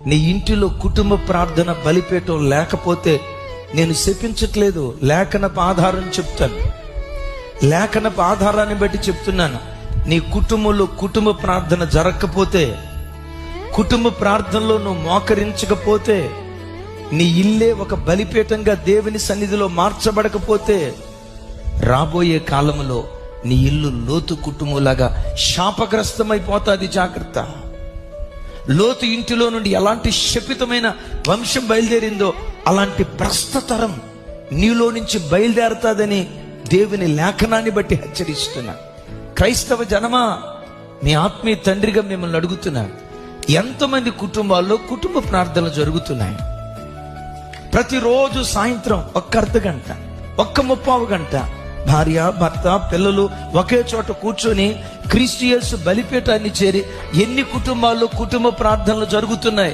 నీ ఇంటిలో కుటుంబ ప్రార్థన బలిపీఠం లేకపోతే నేను శపించట్లేదు, లేఖనపు ఆధారం చెప్తాను. లేఖనపు ఆధారాన్ని బట్టి చెప్తున్నాను. నీ కుటుంబంలో కుటుంబ ప్రార్థన జరగకపోతే, కుటుంబ ప్రార్థనలో నువ్వు మోకరించకపోతే, నీ ఇల్లే ఒక బలిపీఠంగా దేవుని సన్నిధిలో మార్చబడకపోతే, రాబోయే కాలంలో నీ ఇల్లు లోతు కుటుంబంలాగా శాపగ్రస్తమైపోతుంది. జాగ్రత్త. లోతు ఇంటిలో నుండి ఎలాంటి శపితమైన వంశం బయలుదేరిందో అలాంటి భ్రష్టతరం నీలో నుంచి బయలుదేరుతాదని దేవుని లేఖనాన్ని బట్టి హెచ్చరిస్తున్నా. క్రైస్తవ జనమా, మీ ఆత్మీయ తండ్రిగా మిమ్మల్ని అడుగుతున్నా, ఎంతమంది కుటుంబాల్లో కుటుంబ ప్రార్థనలు జరుగుతున్నాయి? ప్రతిరోజు సాయంత్రం ఒక్క అర్ధ గంట, ఒక్క 30 గంట భార్య, భర్త, పిల్లలు ఒకే చోట కూర్చొని క్రీస్తు యేసు బలిపీఠాన్ని చేరి ఎన్ని కుటుంబాల్లో కుటుంబ ప్రార్థనలు జరుగుతున్నాయి?